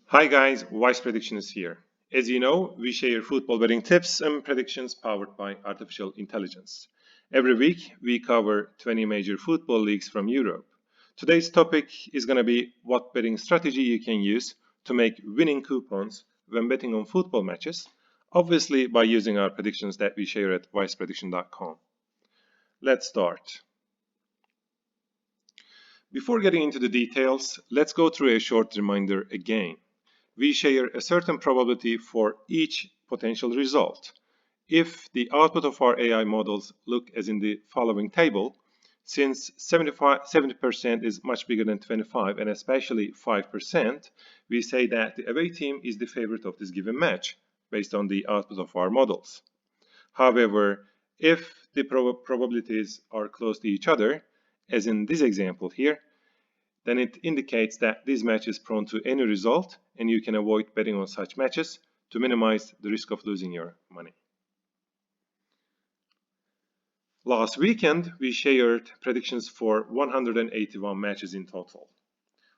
Hi guys, Wise Predictions here. As you know, we share football betting tips and predictions powered by artificial intelligence. Every week, we cover 20 major football leagues from Europe. Today's topic is going to be what betting strategy you can use to make winning coupons when betting on football matches, obviously by using our predictions that we share at wiseprediction.com. Let's start. Before getting into the details, let's go through a short reminder again. We share a certain probability for each potential result. If the output of our AI models look as in the following table, since 70% is much bigger than 25 and especially 5%, we say that the away team is the favorite of this given match based on the output of our models. However, if the probabilities are close to each other, as in this example here, then it indicates that this match is prone to any result and you can avoid betting on such matches to minimize the risk of losing your money. Last weekend, we shared predictions for 181 matches in total.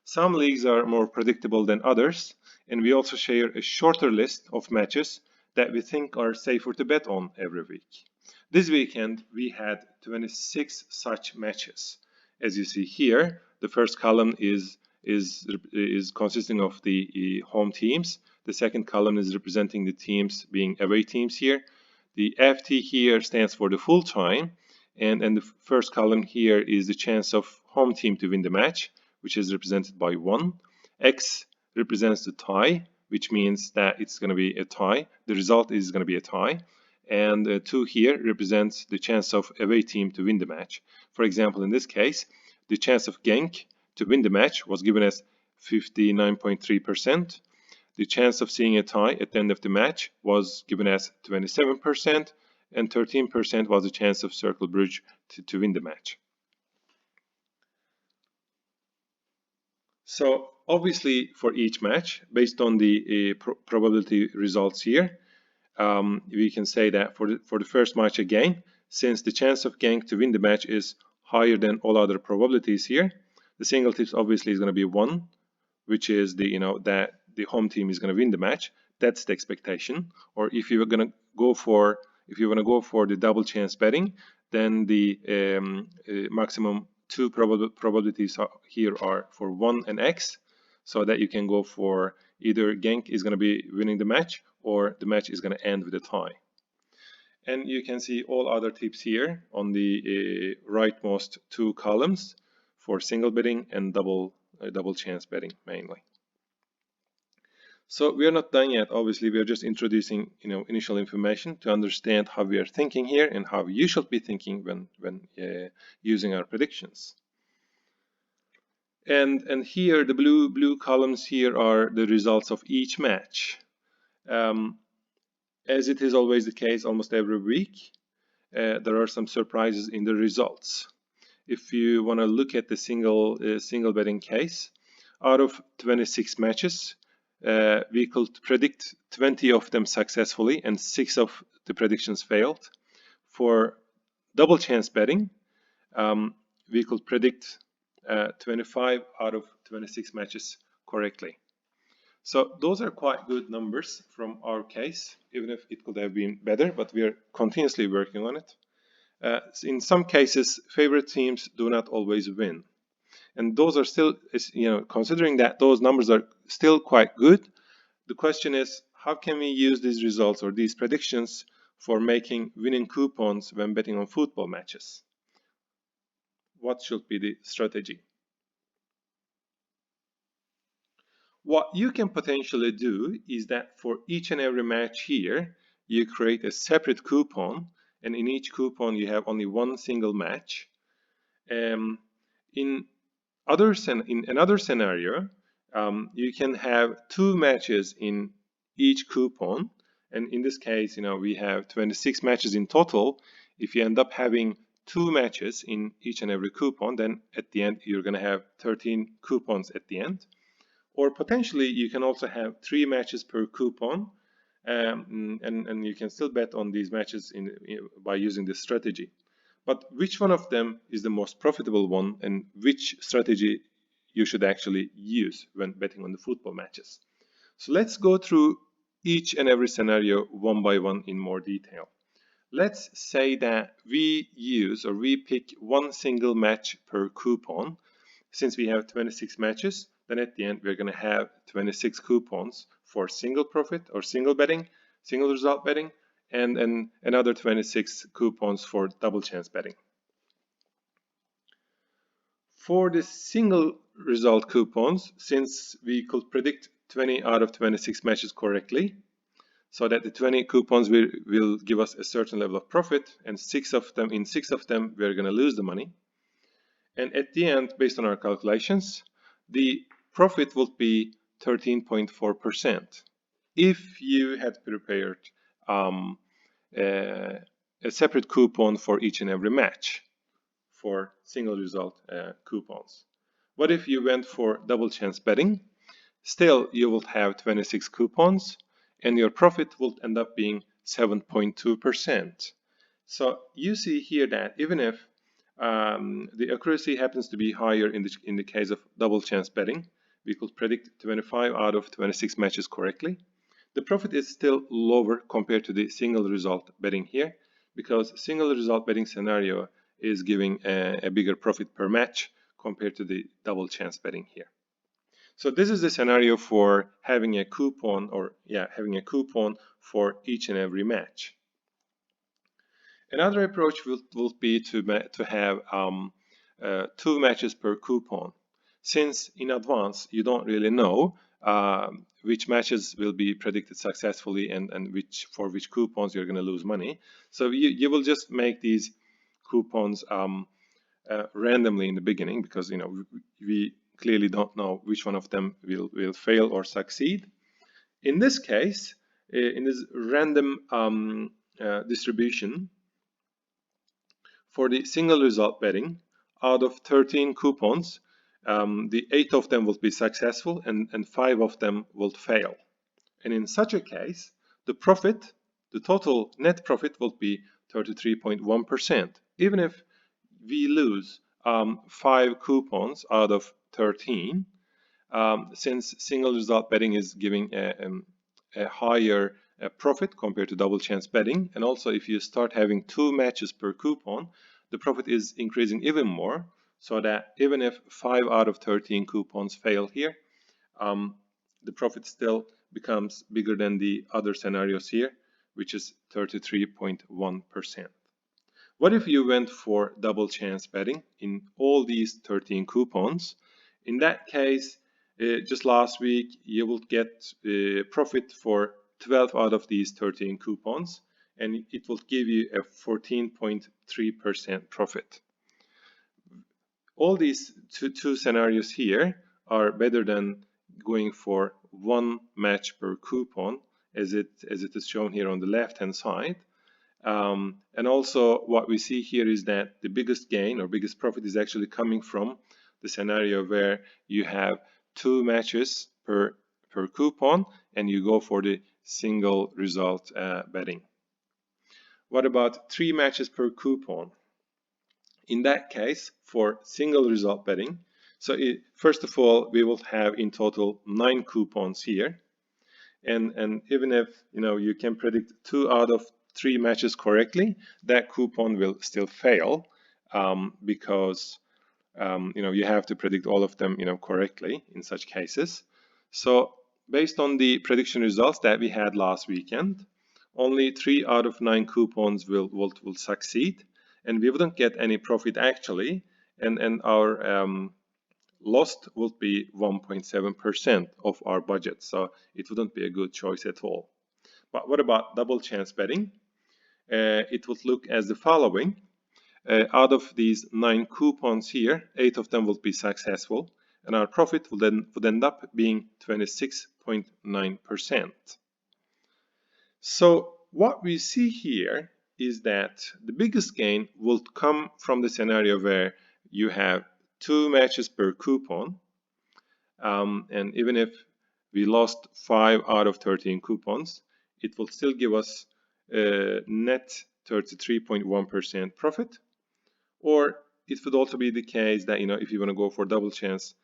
Some leagues are more predictable than others, and we also share a shorter list of matches that we think are safer to bet on every week. This weekend, we had 26 such matches. As you see here, the first column is consisting of the home teams. The second column is representing the teams being away teams here. The FT here stands for the full time, and the first column here is the chance of home team to win the match, which is represented by 1. X represents the tie, which means that it's going to be a tie. The result is going to be a tie. And 2 here represents the chance of away team to win the match. For example, in this case, the chance of Genk to win the match was given as 59.3%. The chance of seeing a tie at the end of the match was given as 27%, and 13% was the chance of Cercle Brugge to win the match. So obviously for each match, based on the probability results here, we can say that for the first match again, since the chance of Genk to win the match is higher than all other probabilities here, the single tips obviously is going to be 1, which is that the home team is going to win the match. That's the expectation. Or if you were going to go for the double chance betting, then the maximum 2 probabilities here are for 1 and X, so that you can go for either Genk is going to be winning the match or the match is going to end with a tie. And you can see all other tips here on the rightmost 2 columns for single betting and double chance betting mainly. So we are not done yet. Obviously, we are just introducing initial information to understand how we are thinking here and how you should be thinking when using our predictions. And here the blue columns here are the results of each match. As it is always the case almost every week, there are some surprises in the results. If you want to look at the single betting case, out of 26 matches, we could predict 20 of them successfully and 6 of the predictions failed. For double chance betting, we could predict 25 out of 26 matches correctly. So those are quite good numbers from our case, even if it could have been better, but we are continuously working on it. In some cases, favorite teams do not always win. And those are still, considering that those numbers are still quite good, the question is, how can we use these results or these predictions for making winning coupons when betting on football matches? What should be the strategy? What you can potentially do is that for each and every match here, you create a separate coupon, and in each coupon you have only one single match. In another scenario, you can have 2 matches in each coupon, and in this case, we have 26 matches in total. If you end up having 2 matches in each and every coupon, then at the end you're going to have 13 coupons at the end. Or potentially you can also have 3 matches per coupon, and you can still bet on these matches by using this strategy. But which one of them is the most profitable one, and which strategy you should actually use when betting on the football matches? So let's go through each and every scenario one by one in more detail. Let's say that we use or we pick one single match per coupon. Since we have 26 matches, then at the end we're going to have 26 coupons for single profit or single betting, single result betting, and another 26 coupons for double chance betting. For the single result coupons, since we could predict 20 out of 26 matches correctly, so that the 20 coupons will give us a certain level of profit, and in six of them we're going to lose the money. And at the end, based on our calculations, the profit will be 13.4% if you had prepared a separate coupon for each and every match for single result coupons. What if you went for double chance betting? Still, you will have 26 coupons and your profit will end up being 7.2%. So you see here that even if the accuracy happens to be higher in the case of double chance betting, we could predict 25 out of 26 matches correctly. The profit is still lower compared to the single result betting here, because single result betting scenario is giving a bigger profit per match compared to the double chance betting here. So this is the scenario for having a coupon for each and every match. Another approach will be to have 2 matches per coupon. Since in advance you don't really know which matches will be predicted successfully and for which coupons you're going to lose money. So you will just make these coupons randomly in the beginning, because we clearly don't know which one of them will fail or succeed. In this case, in this random distribution, for the single result betting, out of 13 coupons, the 8 of them will be successful and 5 of them will fail. And in such a case, the total net profit will be 33.1%. Even if we lose 5 coupons out of 13, since single result betting is giving a higher profit compared to double chance betting, and also if you start having 2 matches per coupon, the profit is increasing even more, so that even if 5 out of 13 coupons fail here, the profit still becomes bigger than the other scenarios here, which is 33.1%. What if you went for double chance betting in all these 13 coupons? In that case, just last week, you will get profit for 12 out of these 13 coupons, and it will give you a 14.3% profit. All these two scenarios here are better than going for 1 match per coupon, as it is shown here on the left-hand side. And also what we see here is that the biggest gain or biggest profit is actually coming from the scenario where you have 2 matches per coupon and you go for the single result betting. What about 3 matches per coupon? In that case, for single result betting, so first of all, we will have in total 9 coupons here. And even if you can predict 2 out of 3 matches correctly, that coupon will still fail because you have to predict all of them correctly in such cases. So based on the prediction results that we had last weekend, only 3 out of 9 coupons will succeed, and we wouldn't get any profit actually, and our lost would be 1.7% of our budget, so it wouldn't be a good choice at all. But what about double chance betting? It would look as the following. Out of these 9 coupons here, 8 of them will be successful, and our profit would end up being 26.9%. So what we see here is that the biggest gain will come from the scenario where you have 2 matches per coupon, and even if we lost 5 out of 13 coupons, it will still give us net 33.1% profit. Or it would also be the case that if you want to go for double chance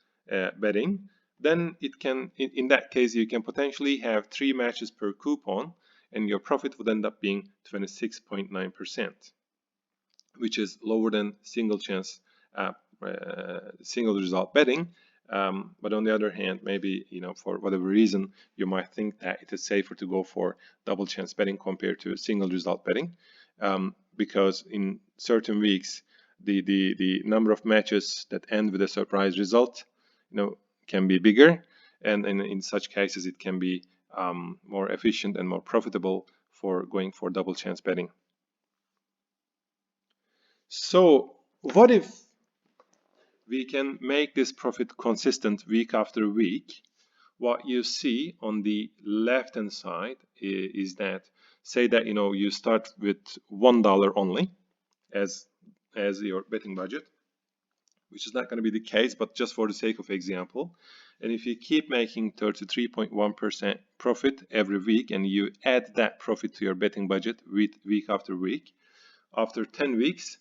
betting, then it can, in that case, you can potentially have 3 matches per coupon, and your profit would end up being 26.9%, which is lower than single chance, single result betting. But on the other hand, maybe, for whatever reason, you might think that it is safer to go for double chance betting compared to single result betting, because in certain weeks, the number of matches that end with a surprise result, can be bigger, and in such cases, it can be more efficient and more profitable for going for double chance betting. So what if we can make this profit consistent week after week? What you see on the left hand side is that, say that you start with $1 only as your betting budget, which is not going to be the case, but just for the sake of example. And if you keep making 33.1% profit every week, and you add that profit to your betting budget week after week, after 10 weeks,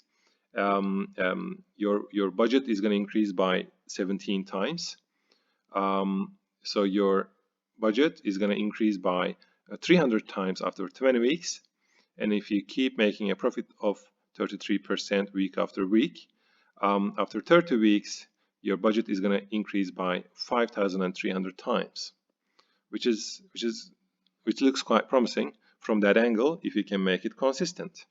your budget is going to increase by 17 times. So your budget is going to increase by 300 times after 20 weeks. And if you keep making a profit of 33% week after week, after 30 weeks, your budget is going to increase by 5,300 times, which looks quite promising from that angle if you can make it consistent.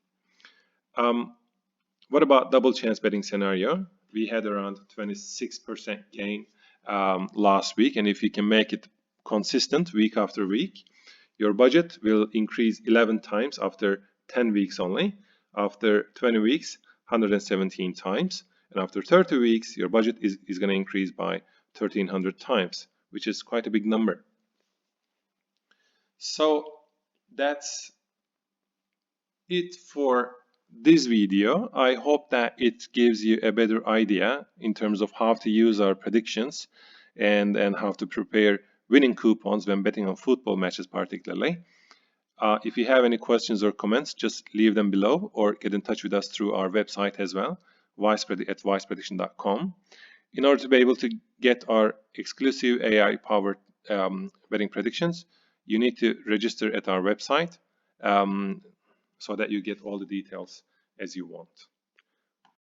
What about double chance betting scenario? We had around 26% gain last week, and if you can make it consistent week after week, your budget will increase 11 times after 10 weeks only. After 20 weeks, 117 times, and after 30 weeks, your budget is going to increase by 1,300 times, which is quite a big number. So that's it for this video. I hope that it gives you a better idea in terms of how to use our predictions and how to prepare winning coupons when betting on football matches particularly. If you have any questions or comments, just leave them below or get in touch with us through our website as well, viceprediction.com. In order to be able to get our exclusive AI-powered betting predictions, you need to register at our website so that you get all the details as you want.